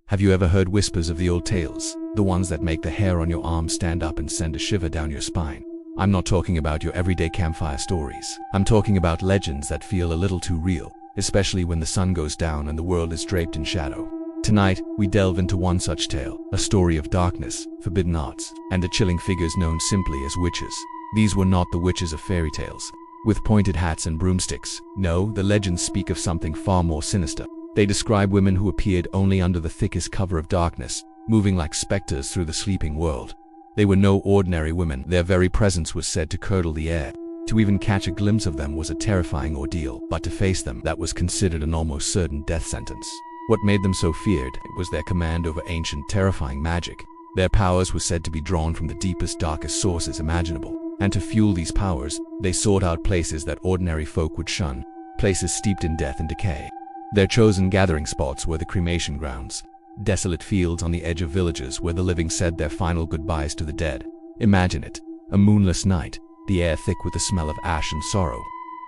Have you ever heard whispers of the old tales, the ones that make the hair on your arm stand up and send a shiver down your spine? I'm not talking about your everyday campfire stories. I'm talking about legends that feel a little too real, especially when the sun goes down and the world is draped in shadow. Tonight, we delve into one such tale, a story of darkness, forbidden arts, and the chilling figures known simply as witches. These were not the witches of fairy tales, with pointed hats and broomsticks. No, the legends speak of something far more sinister. They describe women who appeared only under the thickest cover of darkness, moving like specters through the sleeping world. They were no ordinary women. Their very presence was said to curdle the air. To even catch a glimpse of them was a terrifying ordeal, but to face them, that was considered an almost certain death sentence. What made them so feared was their command over ancient, terrifying magic. Their powers were said to be drawn from the deepest, darkest sources imaginable. And to fuel these powers, they sought out places that ordinary folk would shun, places steeped in death and decay. Their chosen gathering spots were the cremation grounds, desolate fields on the edge of villages where the living said their final goodbyes to the dead. Imagine it, a moonless night, the air thick with the smell of ash and sorrow.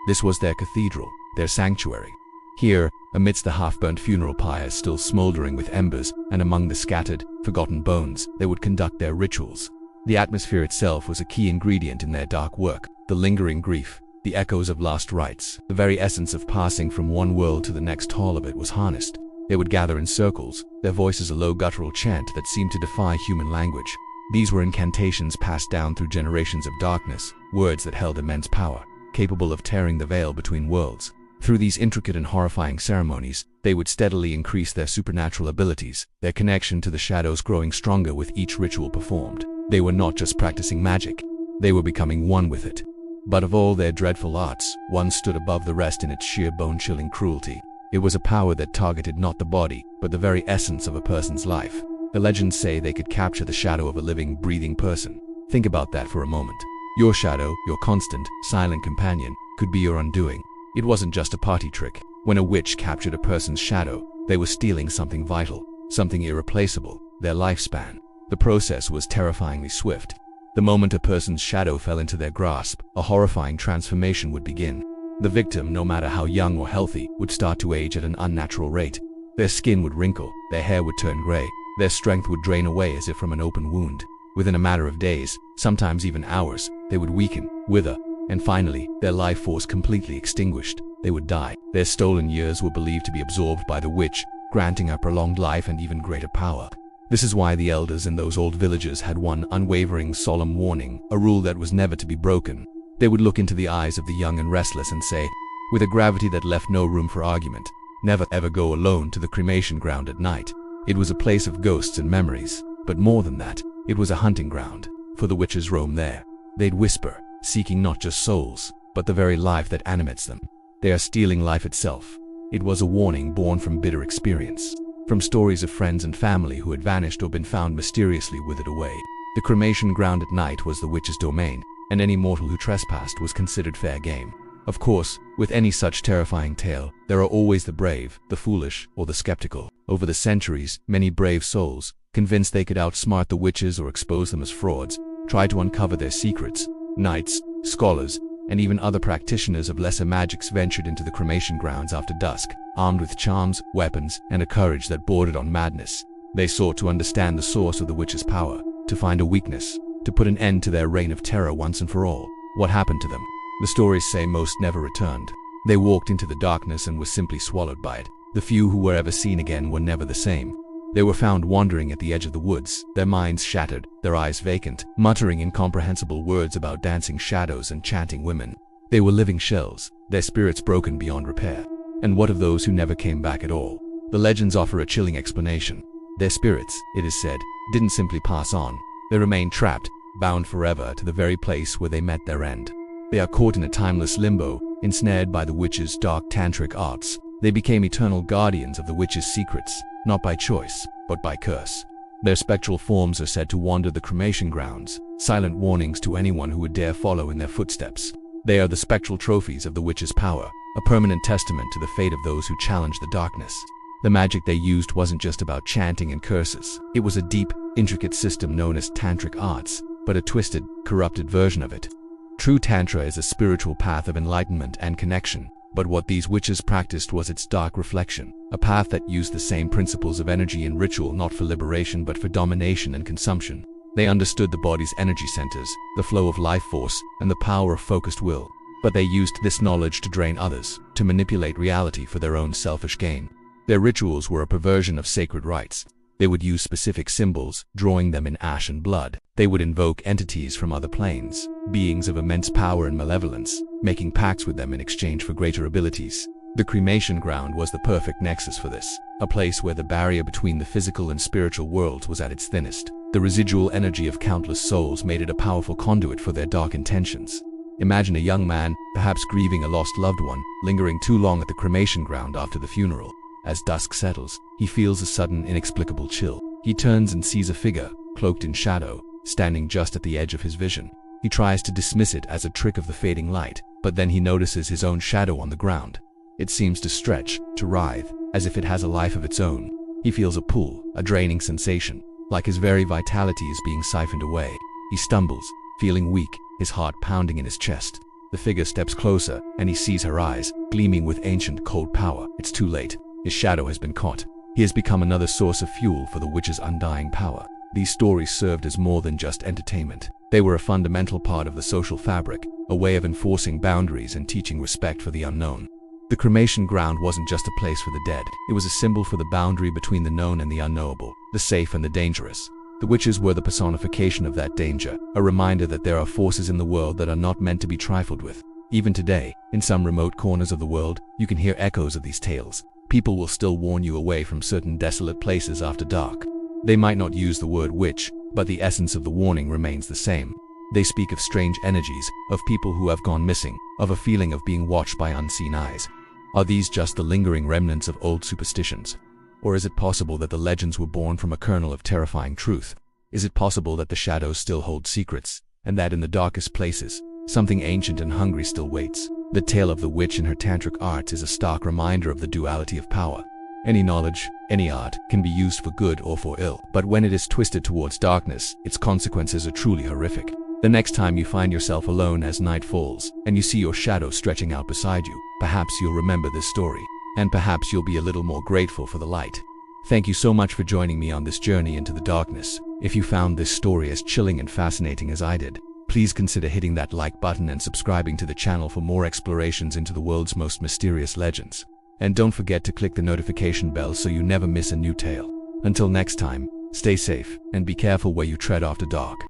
This was their cathedral, their sanctuary. Here, amidst the half-burnt funeral pyres still smoldering with embers, and among the scattered, forgotten bones, they would conduct their rituals. The atmosphere itself was a key ingredient in their dark work, the lingering grief, the echoes of lost rites, the very essence of passing from one world to the next. All of it was harnessed. They would gather in circles, their voices a low guttural chant that seemed to defy human language. These were incantations passed down through generations of darkness, words that held immense power, capable of tearing the veil between worlds. Through these intricate and horrifying ceremonies, they would steadily increase their supernatural abilities, their connection to the shadows growing stronger with each ritual performed. They were not just practicing magic, they were becoming one with it. But of all their dreadful arts, one stood above the rest in its sheer bone-chilling cruelty. It was a power that targeted not the body, but the very essence of a person's life. The legends say they could capture the shadow of a living, breathing person. Think about that for a moment. Your shadow, your constant, silent companion, could be your undoing. It wasn't just a party trick. When a witch captured a person's shadow, they were stealing something vital, something irreplaceable, their lifespan. The process was terrifyingly swift. The moment a person's shadow fell into their grasp, a horrifying transformation would begin. The victim, no matter how young or healthy, would start to age at an unnatural rate. Their skin would wrinkle, their hair would turn gray, their strength would drain away as if from an open wound. Within a matter of days, sometimes even hours, they would weaken, wither, and finally, their life force completely extinguished. They would die. Their stolen years were believed to be absorbed by the witch, granting a prolonged life and even greater power. This is why the elders in those old villages had one unwavering, solemn warning, a rule that was never to be broken. They would look into the eyes of the young and restless and say, with a gravity that left no room for argument, never ever go alone to the cremation ground at night. It was a place of ghosts and memories, but more than that, it was a hunting ground, for the witches roam there. They'd whisper, seeking not just souls, but the very life that animates them. They are stealing life itself. It was a warning born from bitter experience, from stories of friends and family who had vanished or been found mysteriously withered away. The cremation ground at night was the witch's domain, and any mortal who trespassed was considered fair game. Of course, with any such terrifying tale, there are always the brave, the foolish, or the skeptical. Over the centuries, many brave souls, convinced they could outsmart the witches or expose them as frauds, tried to uncover their secrets. Knights, scholars, and even other practitioners of lesser magics ventured into the cremation grounds after dusk, armed with charms, weapons, and a courage that bordered on madness. They sought to understand the source of the witch's power, to find a weakness, to put an end to their reign of terror once and for all. What happened to them? The stories say most never returned. They walked into the darkness and were simply swallowed by it. The few who were ever seen again were never the same. They were found wandering at the edge of the woods, their minds shattered, their eyes vacant, muttering incomprehensible words about dancing shadows and chanting women. They were living shells, their spirits broken beyond repair. And what of those who never came back at all? The legends offer a chilling explanation. Their spirits, it is said, didn't simply pass on. They remained trapped, bound forever to the very place where they met their end. They are caught in a timeless limbo, ensnared by the witch's dark tantric arts. They became eternal guardians of the witch's secrets, not by choice, but by curse. Their spectral forms are said to wander the cremation grounds, silent warnings to anyone who would dare follow in their footsteps. They are the spectral trophies of the witch's power, a permanent testament to the fate of those who challenge the darkness. The magic they used wasn't just about chanting and curses. It was a deep, intricate system known as tantric arts, but a twisted, corrupted version of it. True Tantra is a spiritual path of enlightenment and connection. But what these witches practiced was its dark reflection, a path that used the same principles of energy and ritual not for liberation but for domination and consumption. They understood the body's energy centers, the flow of life force, and the power of focused will. But they used this knowledge to drain others, to manipulate reality for their own selfish gain. Their rituals were a perversion of sacred rites. They would use specific symbols, drawing them in ash and blood. They would invoke entities from other planes, beings of immense power and malevolence, making pacts with them in exchange for greater abilities. The cremation ground was the perfect nexus for this, a place where the barrier between the physical and spiritual worlds was at its thinnest. The residual energy of countless souls made it a powerful conduit for their dark intentions. Imagine a young man, perhaps grieving a lost loved one, lingering too long at the cremation ground after the funeral. As dusk settles, he feels a sudden, inexplicable chill. He turns and sees a figure, cloaked in shadow, standing just at the edge of his vision. He tries to dismiss it as a trick of the fading light, but then he notices his own shadow on the ground. It seems to stretch, to writhe, as if it has a life of its own. He feels a pull, a draining sensation, like his very vitality is being siphoned away. He stumbles, feeling weak, his heart pounding in his chest. The figure steps closer, and he sees her eyes, gleaming with ancient cold power. It's too late. His shadow has been caught. He has become another source of fuel for the witch's undying power. These stories served as more than just entertainment. They were a fundamental part of the social fabric, a way of enforcing boundaries and teaching respect for the unknown. The cremation ground wasn't just a place for the dead. It was a symbol for the boundary between the known and the unknowable, the safe and the dangerous. The witches were the personification of that danger, a reminder that there are forces in the world that are not meant to be trifled with. Even today, in some remote corners of the world, you can hear echoes of these tales. People will still warn you away from certain desolate places after dark. They might not use the word witch, but the essence of the warning remains the same. They speak of strange energies, of people who have gone missing, of a feeling of being watched by unseen eyes. Are these just the lingering remnants of old superstitions? Or is it possible that the legends were born from a kernel of terrifying truth? Is it possible that the shadows still hold secrets, and that in the darkest places, something ancient and hungry still waits? The tale of the witch and her tantric arts is a stark reminder of the duality of power. Any knowledge, any art, can be used for good or for ill, but when it is twisted towards darkness, its consequences are truly horrific. The next time you find yourself alone as night falls, and you see your shadow stretching out beside you, perhaps you'll remember this story, and perhaps you'll be a little more grateful for the light. Thank you so much for joining me on this journey into the darkness. If you found this story as chilling and fascinating as I did, please consider hitting that like button and subscribing to the channel for more explorations into the world's most mysterious legends. And don't forget to click the notification bell so you never miss a new tale. Until next time, stay safe and be careful where you tread after dark.